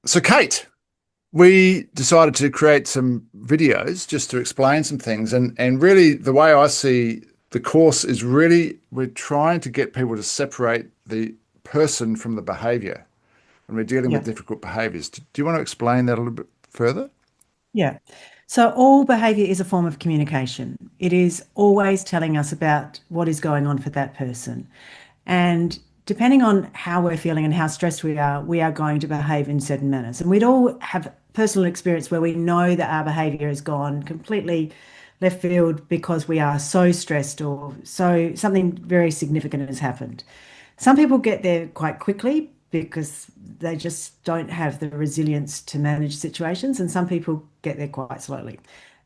So, Kate, we decided to create some videos just to explain some things. And really, the way I see the course is really we're trying to get people to separate the person from the behavior when we're dealing with Yeah, difficult behaviors. Do you want to explain that a little bit further? yeah. So all behavior is a form of communication. It is always telling us about what is going on for that person. And depending on how we're feeling and how stressed we are going to behave in certain manners. And we'd all have personal experience where we know that our behavior has gone completely left field because we are so stressed or so something very significant has happened. Some people get there quite quickly because they just don't have the resilience to manage situations, and some people get there quite slowly.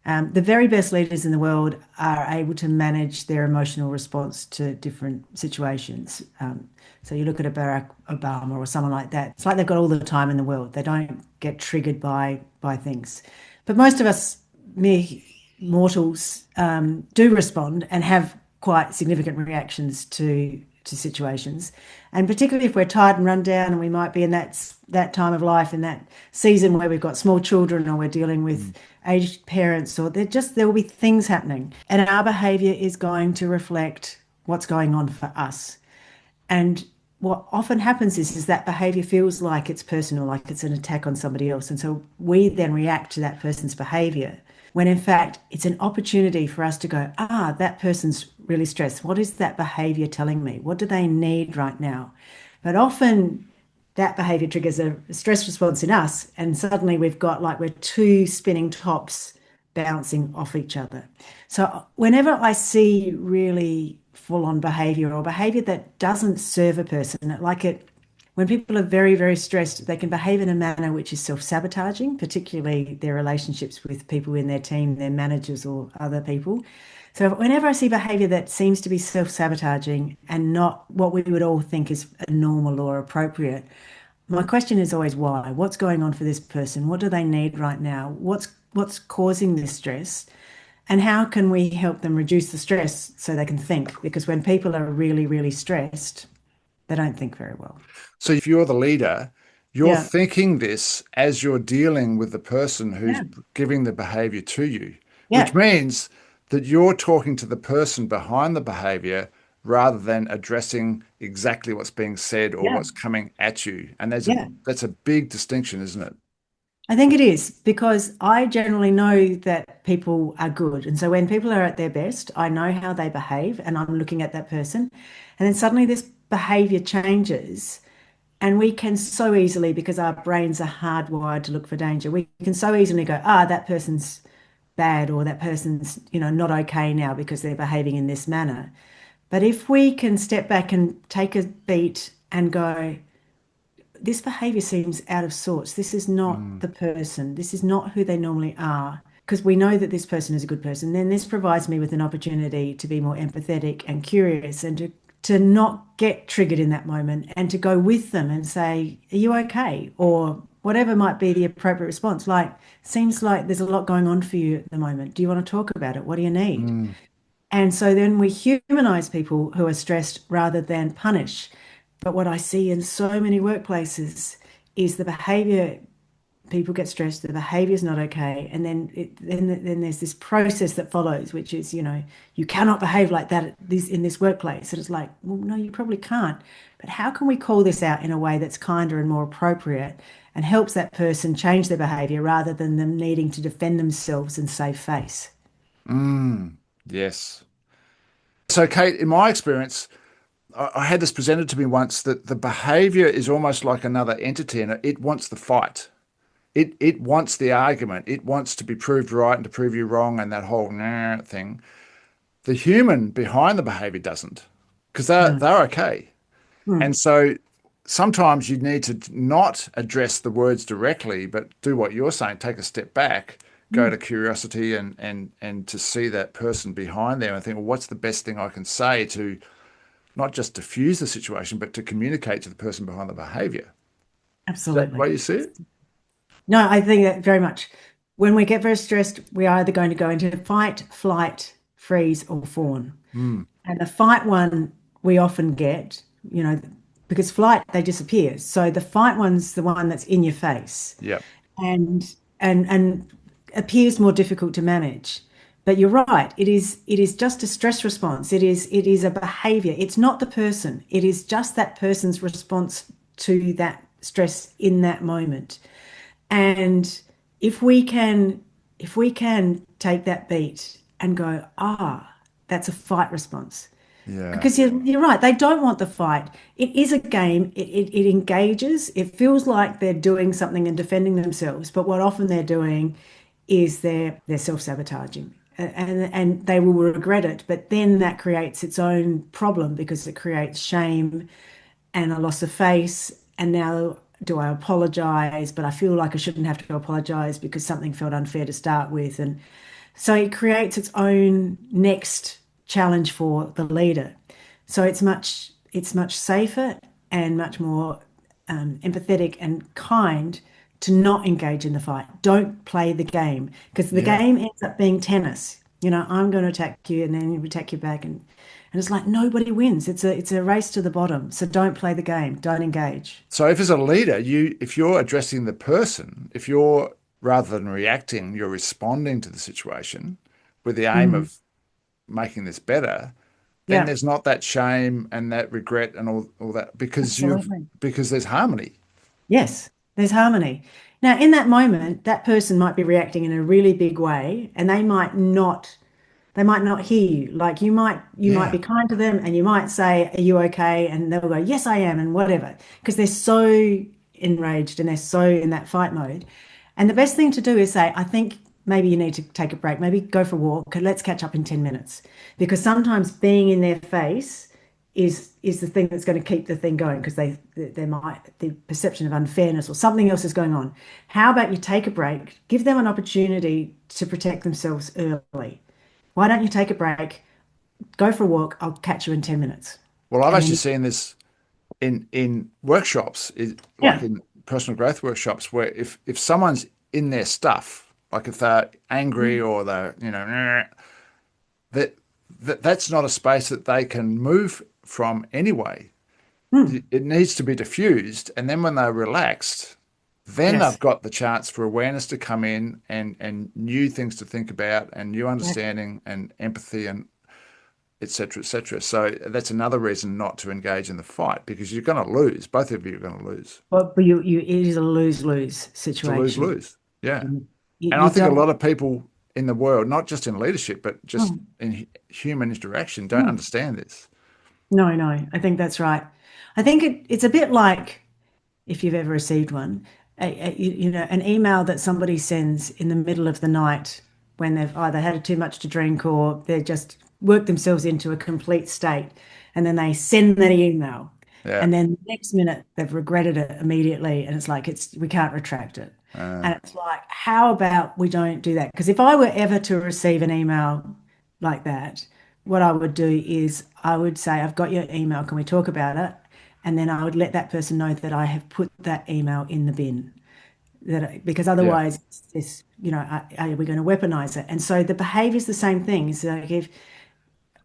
The very best leaders in the world are able to manage their emotional response to different situations. So you look at a Barack Obama or someone like that. It's like they've got all the time in the world. They don't get triggered by things. But most of us mere mortals do respond and have quite significant reactions to situations, and particularly if we're tired and run down, and we might be in that time of life, in that season where we've got small children, or we're dealing with Mm. aged parents, or there will be things happening, and our behaviour is going to reflect what's going on for us. And what often happens is that behavior feels like it's personal, like it's an attack on somebody else. And so we then react to that person's behavior when in fact it's an opportunity for us to go, that person's really stressed. What is that behavior telling me? What do they need right now? But often that behavior triggers a stress response in us. And suddenly we've got like we're two spinning tops bouncing off each other. So whenever I see really full on behavior or behavior that doesn't serve a person, when people are very, very stressed, they can behave in a manner which is self-sabotaging, particularly their relationships with people in their team, their managers or other people. So whenever I see behavior that seems to be self-sabotaging and not what we would all think is normal or appropriate, my question is always why? What's going on for this person? What do they need right now? What's causing this stress? And how can we help them reduce the stress so they can think? Because when people are really, really stressed, they don't think very well. So, if you're the leader, you're Yeah. thinking this as you're dealing with the person who's Yeah. giving the behavior to you, which Yeah. means that you're talking to the person behind the behavior rather than addressing exactly what's being said or Yeah. what's coming at you. And Yeah. that's a big distinction, isn't it? I think it is because I generally know that people are good. And so when people are at their best, I know how they behave and I'm looking at that person. And then suddenly this behavior changes. And we can so easily, because our brains are hardwired to look for danger, we can so easily go, that person's bad or that person's, not okay now because they're behaving in this manner. But if we can step back and take a beat and go, this behavior seems out of sorts. This is not Mm. the person. This is not who they normally are. Because we know that this person is a good person. Then this provides me with an opportunity to be more empathetic and curious and to not get triggered in that moment and to go with them and say, are you okay? Or whatever might be the appropriate response. Like, seems like there's a lot going on for you at the moment. Do you want to talk about it? What do you need? Mm. And so then we humanize people who are stressed rather than punish. But what I see in so many workplaces is the behavior, people get stressed, the behavior is not okay. And then there's this process that follows, which is, you cannot behave like that in this workplace. And it's like, well, no, you probably can't. But how can we call this out in a way that's kinder and more appropriate and helps that person change their behavior rather than them needing to defend themselves and save face? Mm. Yes. So, Kate, in my experience, I had this presented to me once that the behavior is almost like another entity and it wants the fight. It wants the argument. It wants to be proved right and to prove you wrong and that whole nah thing. The human behind the behavior doesn't because No. they're okay. Hmm. And so sometimes you need to not address the words directly, but do what you're saying, take a step back, go Hmm. to curiosity and to see that person behind there and think, well, what's the best thing I can say to not just diffuse the situation, but to communicate to the person behind the behavior. Is that the Absolutely. way you see it? No, I think that very much. When we get very stressed, we are either going to go into fight, flight, freeze, or fawn. Mm. And the fight one we often get, you know, because flight, they disappear. So the fight one's the one that's in your face Yep. and and appears more difficult to manage. But you're right, it is just a stress response. It is a behavior. It's not the person. It is just that person's response to that stress in that moment. And if we can if we can take that beat and go, that's a fight response. Yeah. Because you're right, they don't want the fight. It is a game. It engages. It feels like they're doing something and defending themselves, but what often they're doing is they're self-sabotaging. And they will regret it, but then that creates its own problem because it creates shame and a loss of face. And now, do I apologize? But I feel like I shouldn't have to apologize because something felt unfair to start with. And so it creates its own next challenge for the leader. So it's much safer and much more empathetic and kind to not engage in the fight. Don't play the game because the Yeah. game ends up being tennis. I'm going to attack you and then you attack you back, and it's like nobody wins. It's a race to the bottom. So don't play the game. Don't engage. So if as a leader, if you're addressing the person, if you're rather than reacting, you're responding to the situation with the aim Mm. of making this better, then Yeah, there's not that shame and that regret and all that absolutely. because there's harmony. Yes, there's harmony. Now, in that moment, that person might be reacting in a really big way, and they might not hear you. Like you might Yeah. be kind to them, and you might say, "Are you okay?" And they'll go, "Yes, I am," and whatever, because they're so enraged and they're so in that fight mode. And the best thing to do is say, "I think maybe you need to take a break. Maybe go for a walk. Let's catch up in 10 minutes." Because sometimes being in their face is the thing that's going to keep the thing going because they might the perception of unfairness or something else is going on. How about you take a break, give them an opportunity to protect themselves early? Why don't you take a break, go for a walk? I'll catch you in 10 minutes. Well, I've And actually then, seen this in workshops, like yeah. in personal growth workshops, where if someone's in their stuff, like if they're angry or they're, that that's not a space that they can move from anyway. Mm, It needs to be diffused, and then when they're relaxed, then they've yes. got the chance for awareness to come in and new things to think about and new Exactly. understanding and empathy and et cetera, et cetera. So that's another reason not to engage in the fight because you're going to lose. Both of you are going to lose. But it is a lose-lose It's a lose situation. lose. Yeah. And You, And I you think a don't. lot of people in the world, not just in leadership, but just Mm, in human interaction, don't mm. understand this. No, no, I think that's right. I think it's a bit like if you've ever received one, an email that somebody sends in the middle of the night when they've either had too much to drink or they've just worked themselves into a complete state, and then they send that email, Yeah. and then the next minute they've regretted it immediately, and it's like we can't retract it, Uh, and it's like how about we don't do that? Because if I were ever to receive an email like that, what I would do is I would say, I've got your email. Can we talk about it? And then I would let that person know that I have put that email in the bin. Because yeah. otherwise, are we going to weaponize it? And so the behavior is the same thing. It's like if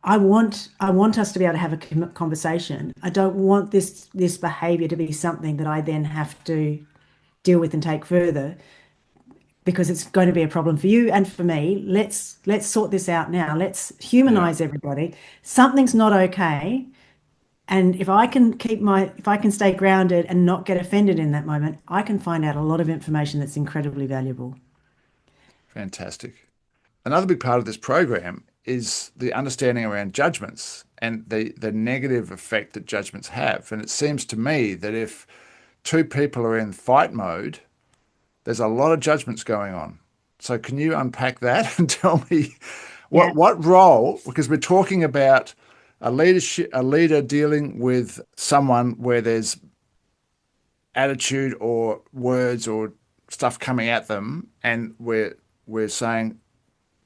I want us to be able to have a conversation. I don't want this behavior to be something that I then have to deal with and take further because it's going to be a problem for you and for me. Let's sort this out now. Let's Yeah. humanize everybody. Something's not okay. And if I can stay grounded and not get offended in that moment, I can find out a lot of information that's incredibly valuable. Fantastic. Another big part of this program is the understanding around judgments and the negative effect that judgments have. And it seems to me that if two people are in fight mode, there's a lot of judgments going on. So can you unpack that and tell me Yeah. what role, because we're talking about a leader dealing with someone where there's attitude or words or stuff coming at them, and we're saying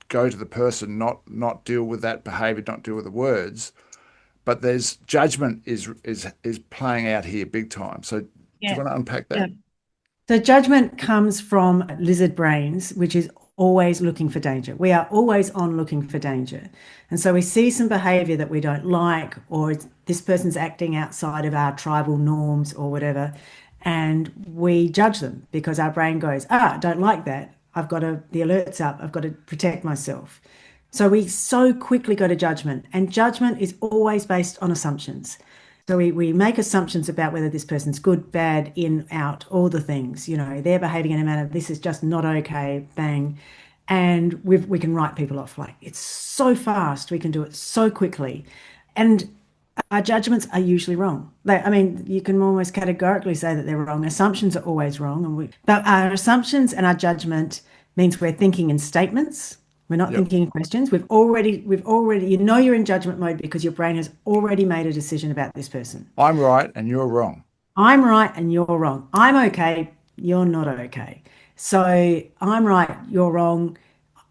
go to the person, not deal with that behavior, not deal with the words. But there's judgment is playing out here big time. So do you Yeah. want to unpack Yeah. that? So judgment comes from lizard brains, which is always looking for danger. We are always on looking for danger. And so we see some behavior that we don't like, or this person's acting outside of our tribal norms or whatever, and we judge them because our brain goes, I don't like that. The alert's up. I've got to protect myself. So we so quickly go to judgment, and judgment is always based on assumptions. So we make assumptions about whether this person's good, bad, in, out, all the things. They're behaving in a manner, this is just not okay, bang. And we can write people off. Like, it's so fast, we can do it so quickly. And our judgments are usually wrong. I mean, you can almost categorically say that they're wrong. Assumptions are always wrong, but our assumptions and our judgment means we're thinking in statements. We're not Yep. thinking in questions. You're in judgment mode because your brain has already made a decision about this person. I'm right and you're wrong. I'm right and you're wrong. I'm okay, you're not okay. So I'm right, you're wrong.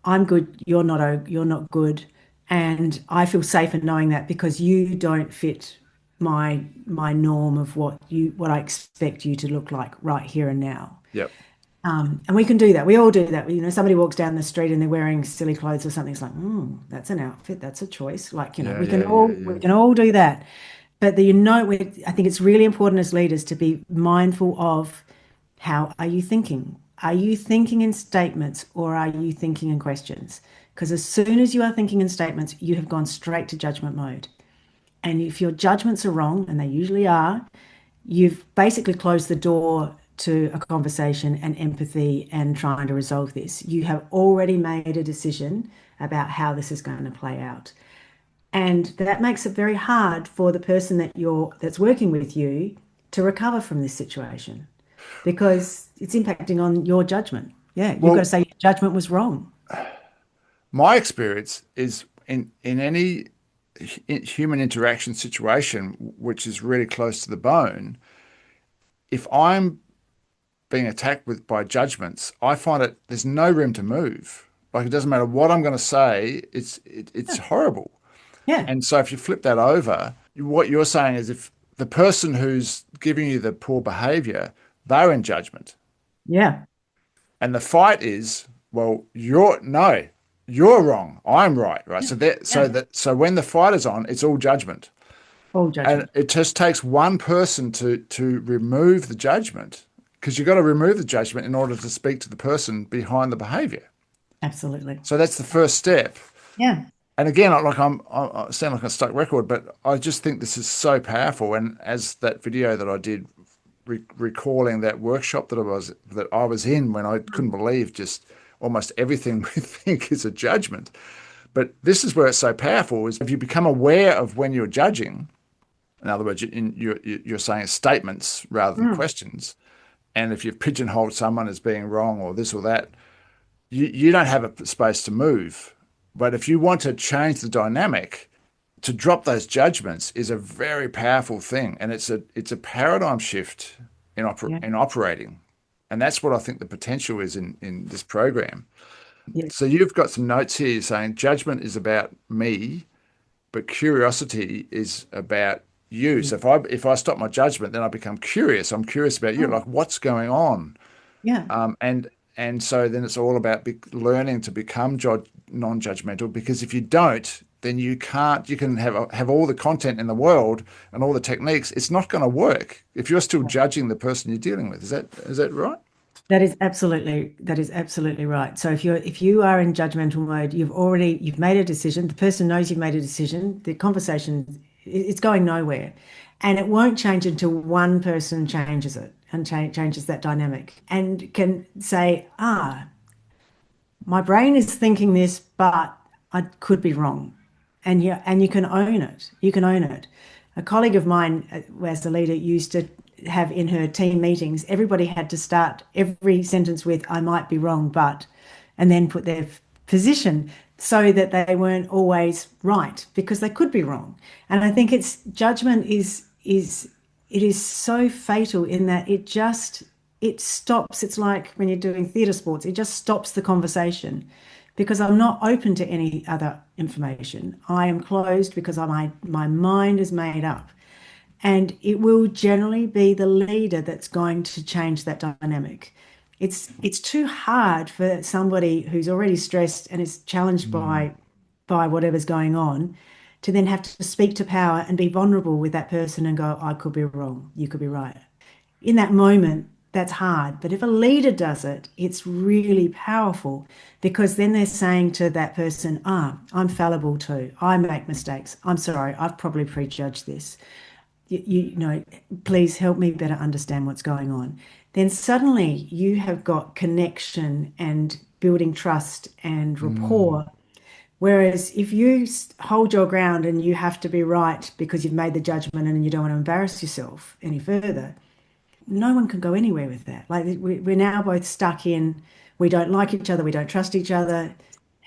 I'm good, you're not good. And I feel safe in knowing that because you don't fit my norm of what I expect you to look like right here and now. Yep. And we can do that. We all do that. Somebody walks down the street and they're wearing silly clothes or something. It's like, that's an outfit. That's a choice. Like, Yeah, we can yeah, yeah, we yeah. can all do that. But I think it's really important as leaders to be mindful of how are you thinking? Are you thinking in statements or are you thinking in questions? Because as soon as you are thinking in statements, you have gone straight to judgment mode. And if your judgments are wrong, and they usually are, you've basically closed the door to a conversation and empathy and trying to resolve this. You have already made a decision about how this is going to play out. And that makes it very hard for the person that's working with you to recover from this situation because it's impacting on your judgment. Yeah, you've got to Well, say your judgment was wrong. my experience is in any human interaction situation, which is really close to the bone, if I'm being attacked by judgments, I find there's no room to move. Like it doesn't matter what I'm going to say, it's horrible. Yeah, And so if you flip that over, what you're saying is if the person who's giving you the poor behavior, they're in judgment. yeah, And the fight is, well, you're wrong. I'm right, right? yeah, So yeah. so when the fight is on, it's all judgment. All And judgment. it just takes one person to remove the judgment because you've got to remove the judgment in order to speak to the person behind the behavior. Absolutely. So that's the first step. Yeah. And again, I sound like a stuck record, but I just think this is so powerful. And as that video that I did, recalling that workshop that I was in when I couldn't believe just almost everything we think is a judgment. But this is where it's so powerful: is if you become aware of when you're judging. In other words, you're saying statements rather than Mm. questions. And if you've pigeonholed someone as being wrong or this or that, you don't have a space to move. But if you want to change the dynamic, to drop those judgments is a very powerful thing, and it's a paradigm shift Yeah. in operating, and that's what I think the potential is in this program. Yeah. So you've got some notes here saying judgment is about me, but curiosity is about you. So if I stop my judgment, then I become curious. I'm curious about you, Oh, like what's going on. yeah. And so then it's all about learning to become non-judgmental, because if you don't, then you can't. You can have all the content in the world and all the techniques. It's not going to work if you're still judging the person you're dealing with. Is that right? That is absolutely right. So if you are in judgmental mode, you've made a decision. The person knows you've made a decision. The conversation it's going nowhere, and it won't change until one person changes it and changes that dynamic and can say, my brain is thinking this, but I could be wrong. And you can own it. You can own it. A colleague of mine, as a leader, used to have in her team meetings, everybody had to start every sentence with, I might be wrong, but, and then put their position so that they weren't always right because they could be wrong. And I think it's judgment it is so fatal in that it stops. It's like when you're doing theatre sports, it just stops the conversation because I'm not open to any other information. I am closed because my mind is made up. And it will generally be the leader that's going to change that dynamic. It's too hard for somebody who's already stressed and is challenged Mm. by whatever's going on to then have to speak to power and be vulnerable with that person and go, I could be wrong, you could be right. In that moment, that's hard. But if a leader does it, it's really powerful because then they're saying to that person, ah, I'm fallible too. I make mistakes. I'm sorry, I've probably prejudged this. You know, please help me better understand what's going on. Then suddenly you have got connection and building trust and Mm. rapport. Whereas if you hold your ground and you have to be right because you've made the judgment and you don't want to embarrass yourself any further, no one can go anywhere with that. Like we're now both stuck in, we don't like each other, we don't trust each other,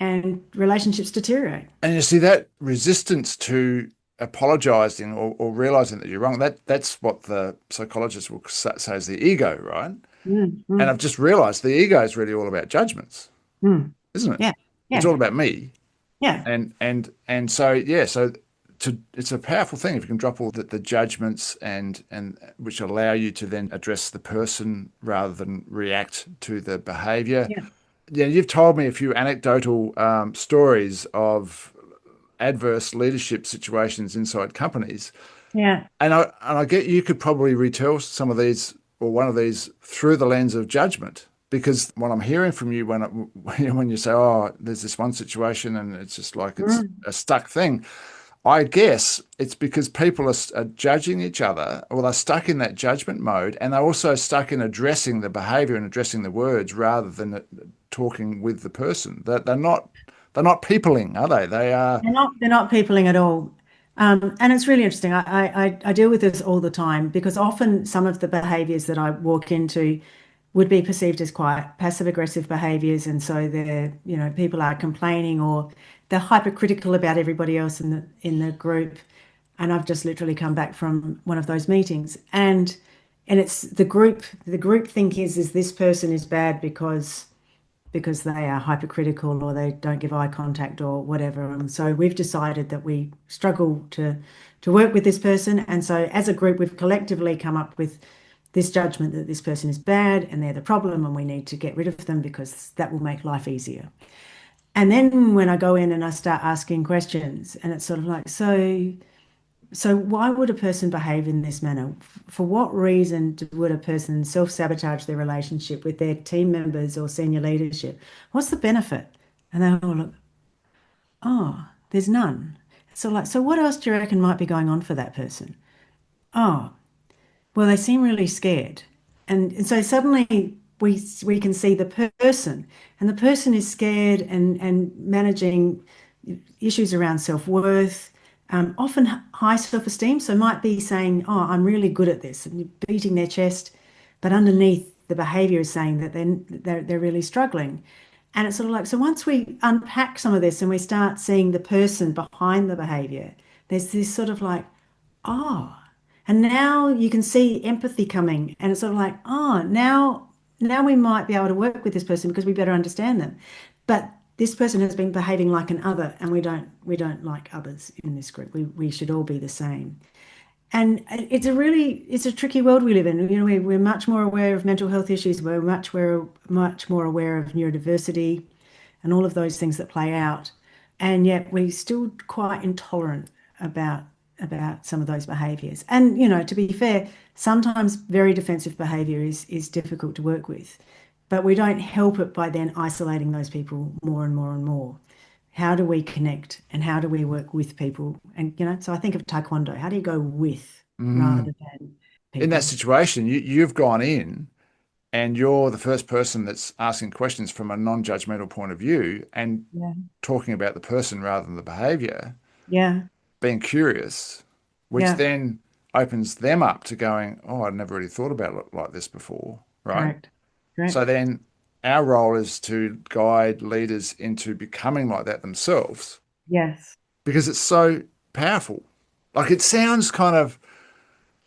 and relationships deteriorate. And you see that resistance to apologizing or realizing that you're wrong, that's what the psychologists will say is the ego, right? Mm, And mm, I've just realized the ego is really all about judgments, mm. isn't it? Yeah, It's yeah, all about me. yeah, And so yeah, so it's a powerful thing if you can drop all the judgments and which allow you to then address the person rather than react to the behavior. yeah, Yeah, you've told me a few anecdotal stories of adverse leadership situations inside companies. yeah, And I get you could probably retell some of these or one of these through the lens of judgment. Because what I'm hearing from you when you say, "Oh, there's this one situation and it's just like it's mm. a stuck thing," I guess it's because people are judging each other, or they're stuck in that judgment mode, and they're also stuck in addressing the behavior and addressing the words rather than talking with the person. They're not peopling, are they? They are. They're not peopling at all. And it's really interesting. I deal with this all the time because often some of the behaviors that I walk into would be perceived as quite passive aggressive behaviors. And so people are complaining or they're hypercritical about everybody else in the group. And I've just literally come back from one of those meetings. And it's the group think is this person is bad because they are hypercritical or they don't give eye contact or whatever. And so we've decided that we struggle to work with this person. And so as a group, we've collectively come up with this judgment that this person is bad and they're the problem and we need to get rid of them because that will make life easier. And then when I go in and I start asking questions, and it's sort of like, so why would a person behave in this manner? For what reason would a person self-sabotage their relationship with their team members or senior leadership? What's the benefit? And they all look, oh, there's none. So like, so what else do you reckon might be going on for that person? Oh, well, they seem really scared. And so suddenly we can see the person, and the person is scared and managing issues around self-worth, often high self-esteem. So might be saying, "Oh, I'm really good at this," and beating their chest, but underneath the behavior is saying that they're really struggling. And it's sort of like, so once we unpack some of this and we start seeing the person behind the behavior, there's this sort of like, oh, and now you can see empathy coming, and it's sort of like, oh, now we might be able to work with this person because we better understand them. But this person has been behaving like an other, and we don't like others in this group. We should all be the same. And it's a tricky world we live in. We're much more aware of mental health issues. We're much more aware of neurodiversity and all of those things that play out. And yet we're still quite intolerant about about some of those behaviors. And to be fair, sometimes very defensive behavior is difficult to work with. But we don't help it by then isolating those people more and more and more. How do we connect and how do we work with people? And so I think of Taekwondo. How do you go with Mm. rather than In that people? situation, you've gone in and you're the first person that's asking questions from a non-judgmental point of view and Yeah. talking about the person rather than the behavior, Yeah. being curious, which Yeah. then opens them up to going, oh, I'd never really thought about it like this before, right? Correct. So Correct. then our role is to guide leaders into becoming like that themselves Yes. because it's so powerful. Like it sounds kind of,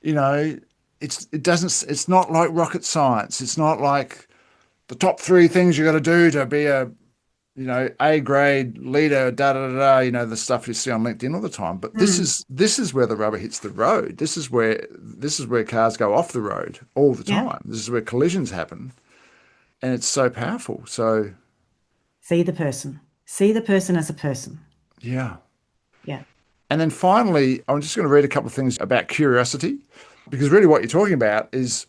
you know, it's not like rocket science. It's not like the top three things you got to do to be a A grade leader, da da da da, the stuff you see on LinkedIn all the time. But this Mm. is this is where the rubber hits the road. This is where cars go off the road all the Yeah. time. This is where collisions happen. and it's so powerful. So See the person. See the person as a person. yeah. Yeah. And then finally, I'm just going to read a couple of things about curiosity, because really what you're talking about is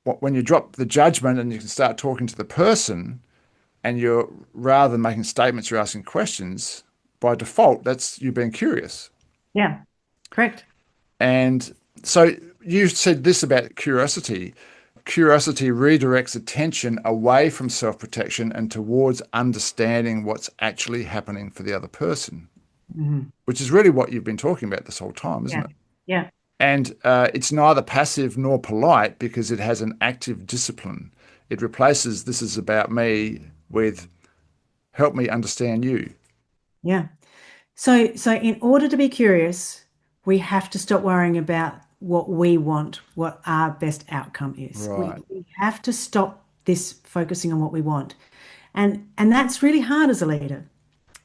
when you drop the judgment and you can start talking to the person, and you're rather than making statements, you're asking questions. By default, that's you being curious. Yeah. Correct. And so you said this about curiosity. Curiosity redirects attention away from self-protection and towards understanding what's actually happening for the other person, Hmm. which is really what you've been talking about this whole time, isn't Yeah. it? Yeah. And it's neither passive nor polite because it has an active discipline. It replaces "this is about me" with "help me understand you." Yeah. So in order to be curious, we have to stop worrying about what we want, what our best outcome is. Right. We have to stop this focusing on what we want. And that's really hard as a leader.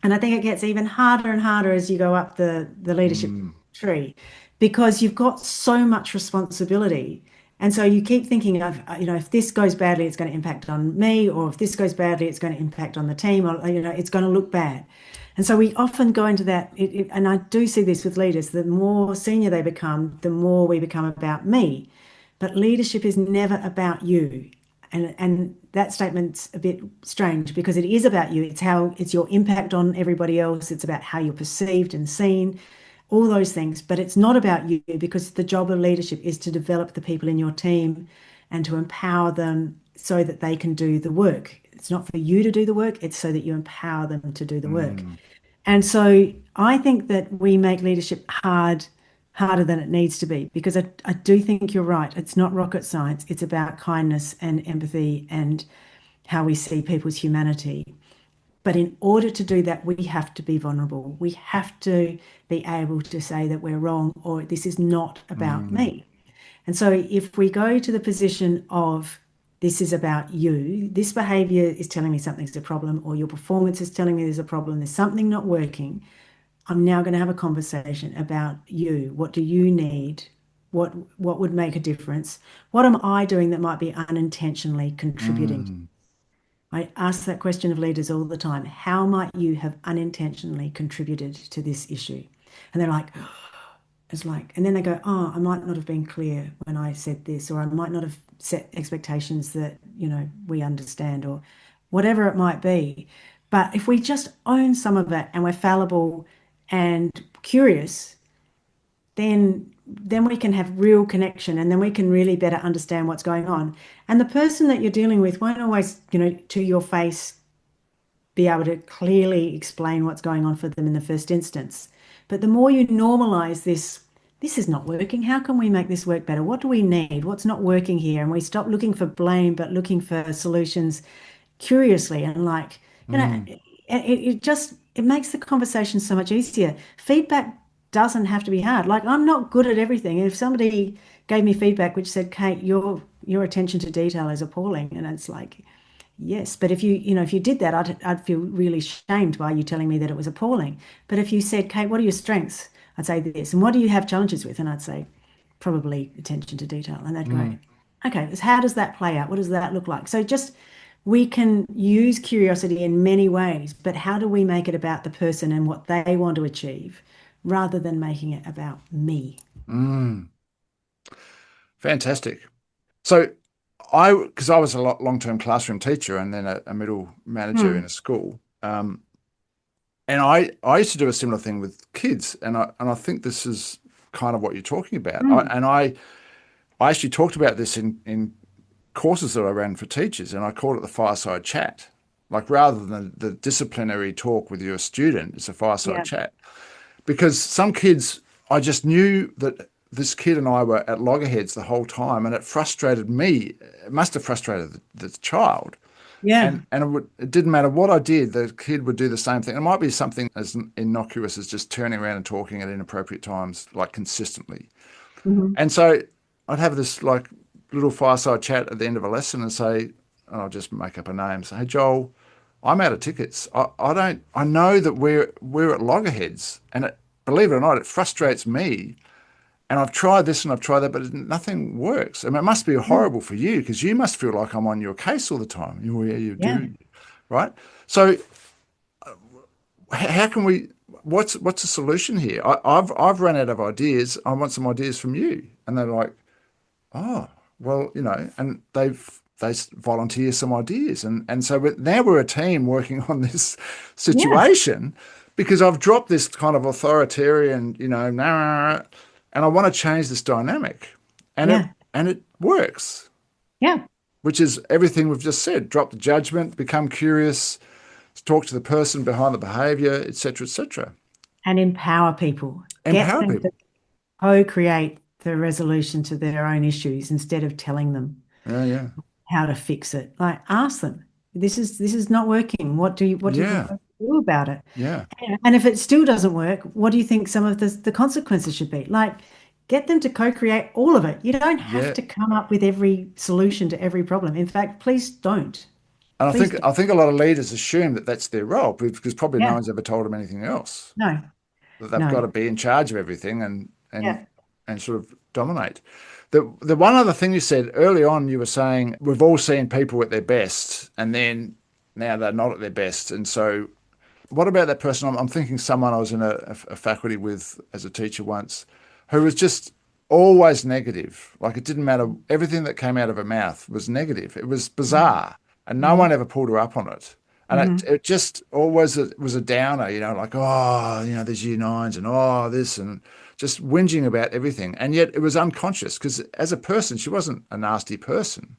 And I think it gets even harder and harder as you go up the leadership Mm, tree because you've got so much responsibility. And so you keep thinking of, if this goes badly, it's going to impact on me, or if this goes badly, it's going to impact on the team, or, it's going to look bad. And so we often go into that, and I do see this with leaders, the more senior they become, the more we become about me. But leadership is never about you. And that statement's a bit strange because it is about you. It's your impact on everybody else. It's about how you're perceived and seen, all those things. But it's not about you because the job of leadership is to develop the people in your team and to empower them so that they can do the work. It's not for you to do the work, it's so that you empower them to do the work. mm, And so I think that we make leadership harder than it needs to be, because I do think you're right. It's not rocket science. It's about kindness and empathy and how we see people's humanity. But in order to do that, we have to be vulnerable. We have to be able to say that we're wrong or this is not about mm, me. And so if we go to the position of this is about you, this behavior is telling me something's a problem, or your performance is telling me there's a problem, there's something not working. I'm now going to have a conversation about you. What do you need? What would make a difference? What am I doing that might be unintentionally contributing? mm, I ask that question of leaders all the time. How might you have unintentionally contributed to this issue? And they're like, it's like, and then they go, oh, I might not have been clear when I said this, or I might not have set expectations that, we understand, or whatever it might be. But if we just own some of it and we're fallible and curious, then we can have real connection and then we can really better understand what's going on. And the person that you're dealing with won't always, to your face be able to clearly explain what's going on for them in the first instance. But the more you normalize this is not working. How can we make this work better? What do we need? What's not working here? And we stop looking for blame, but looking for solutions curiously and like, mm, it makes the conversation so much easier. Feedback doesn't have to be hard. Like I'm not good at everything. If somebody gave me feedback which said, Kate, your attention to detail is appalling, and it's like, yes, but if you did that, I'd feel really shamed by you telling me that it was appalling. But if you said, Kate, what are your strengths? I'd say this. And what do you have challenges with? And I'd say, probably attention to detail. And they'd go, mm, okay, so how does that play out? What does that look like? So just we can use curiosity in many ways, but how do we make it about the person and what they want to achieve rather than making it about me? mm. Fantastic. So because I was a long-term classroom teacher and then a middle manager in Hmm. a school, and I used to do a similar thing with kids, and I think this is kind of what you're talking about. Hmm. I actually talked about this in courses that I ran for teachers, and I called it the fireside chat. Like rather than the disciplinary talk with your student, it's a fireside Yeah. chat. Because some kids, I just knew that this kid and I were at loggerheads the whole time, and it frustrated me. It must have frustrated the child. Yeah. And it didn't matter what I did, the kid would do the same thing. It might be something as innocuous as just turning around and talking at inappropriate times, like consistently. Hmm. And so I'd have this like little fireside chat at the end of a lesson and say, and I'll just make up a name. Say, hey Joel, I'm out of tickets. I don't. I know that we're at loggerheads, and believe it or not, it frustrates me. and I've tried this and I've tried that, but nothing works. I mean, it must be Yeah. horrible for you because you must feel like I'm on your case all the time. Yeah, you Yeah. do, right? So how can we? What's the solution here? I've run out of ideas. I want some ideas from you, and they're like, oh, well, and they volunteer some ideas, and so now we're a team working on this Yeah. situation because I've dropped this kind of authoritarian, nah, and I want to change this dynamic, and it Yeah. and it works, Yeah. which is everything we've just said. Drop the judgment, become curious, talk to the person behind the behavior, etc., etc. And empower people. Get Empower them to people. co-create the resolution to their own issues instead of telling them Yeah, yeah, how to fix it. Like ask them, this is not working. What do you yeah, propose to do about it? yeah, And if it still doesn't work, what do you think some of the consequences should be? Like get them to co-create all of it. You don't have yeah. to come up with every solution to every problem. In fact, please don't. And I Please think don't. I think a lot of leaders assume that that's their role because probably no Yeah. one's ever told them anything else. No. That they've got No. to be in charge of everything and and Yeah. and sort of dominate. The one other thing you said early on, you were saying we've all seen people at their best, and then now they're not at their best. And so, what about that person? I'm thinking someone I was in a faculty with as a teacher once, who was just always negative. Like it didn't matter. Everything that came out of her mouth was negative. It was bizarre, and no Mm-hmm. one ever pulled her up on it. And it, Hmm. it just always was a downer, like, oh, there's year nines and oh, this and just whinging about everything. And yet it was unconscious because as a person, she wasn't a nasty person.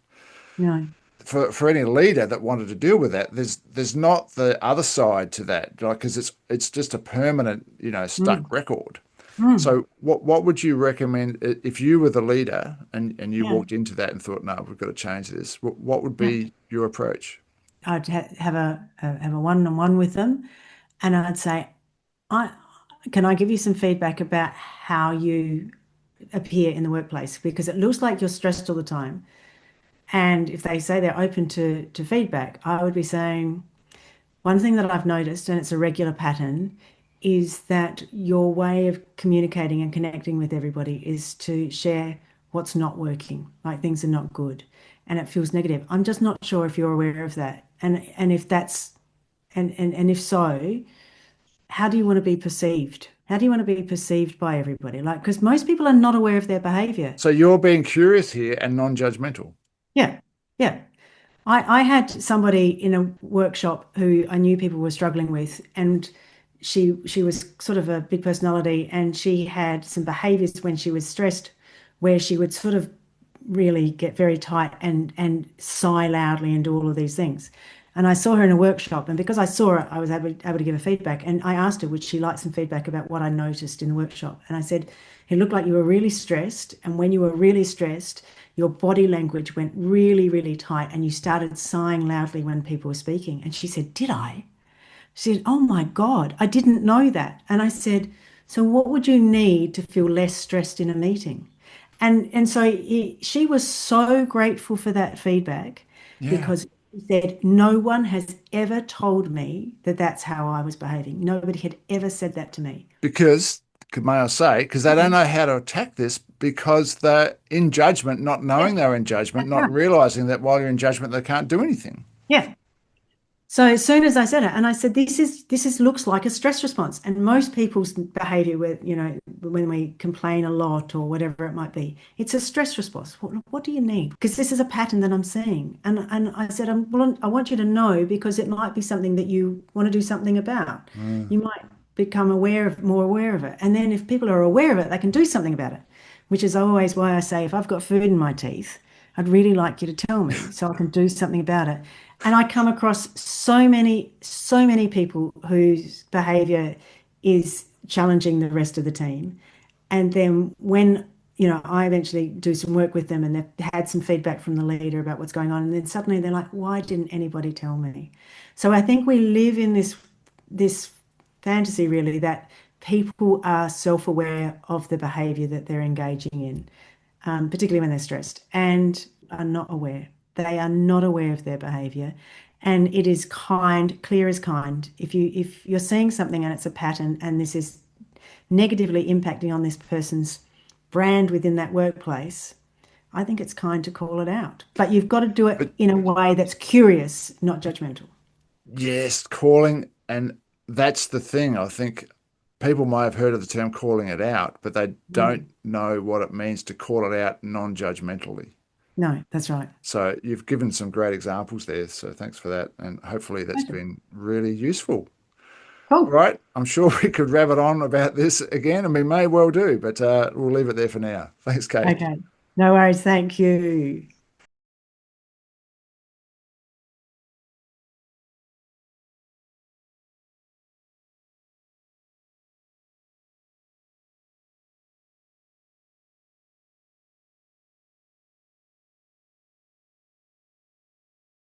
No. For any leader that wanted to deal with that, there's not the other side to that, like because it's just a permanent, Mm. stuck record. Mm. So what would you recommend if you were the leader and you Yeah. walked into that and thought, no, we've got to change this? What would Yeah. be your approach? I'd have a one-on-one with them, and I'd say, I can I give you some feedback about how you appear in the workplace because it looks like you're stressed all the time. And if they say they're open to feedback, I would be saying one thing that I've noticed, and it's a regular pattern, is that your way of communicating and connecting with everybody is to share what's not working, like things are not good, and it feels negative. I'm just not sure if you're aware of that, and if that's and if so, how do you want to be perceived? How do you want to be perceived by everybody? Like, because most people are not aware of their behavior. So you're being curious here and non-judgmental. Yeah, yeah. I had somebody in a workshop who I knew people were struggling with, and she was sort of a big personality, and she had some behaviors when she was stressed, where she would sort of really get very tight and sigh loudly and do all of these things. And I saw her in a workshop, and because I saw her, I was able to give her feedback. And I asked her, would she like some feedback about what I noticed in the workshop? And I said, it looked like you were really stressed. And when you were really stressed, your body language went really, really tight, and you started sighing loudly when people were speaking. And she said, did I? She said, oh my God, I didn't know that. And I said, so what would you need to feel less stressed in a meeting? And so she was so grateful for that feedback Yeah. because she said, no one has ever told me that that's how I was behaving. Nobody had ever said that to me. Because, may I say, because they don't Mhm. know how to attack this because they're in judgment, not Yeah, knowing they're in judgment, that's not right. realizing that while you're in judgment, they can't do anything. Yeah. So as soon as I said it, and I said, this is looks like a stress response. And most people's behavior with, when we complain a lot or whatever it might be, it's a stress response. What do you need? Because this is a pattern that I'm seeing. And I said, well, I want you to know because it might be something that you want to do something about. Mm. You might become more aware of it. And then if people are aware of it, they can do something about it, which is always why I say, if I've got food in my teeth, I'd really like you to tell me so I can do something about it. And I come across so many people whose behavior is challenging the rest of the team. And then when, I eventually do some work with them and they've had some feedback from the leader about what's going on. And then suddenly they're like, why didn't anybody tell me? So I think we live in this fantasy really that people are self-aware of the behavior that they're engaging in, particularly when they're stressed, and are not aware. They are not aware of their behavior. And it is clear as kind. If you're seeing something and it's a pattern and this is negatively impacting on this person's brand within that workplace, I think it's kind to call it out. But you've got to do it But in a way that's curious, not judgmental. yes, calling, and that's the thing. I think people may have heard of the term calling it out, but they don't Mm. know what it means to call it out non-judgmentally. No, that's right. So you've given some great examples there. So thanks for that. And hopefully that's Pleasure. been really useful. All Cool. right. I'm sure we could rabbit on about this again, and we may well do, but we'll leave it there for now. Thanks, Kate. Okay. No worries. Thank you.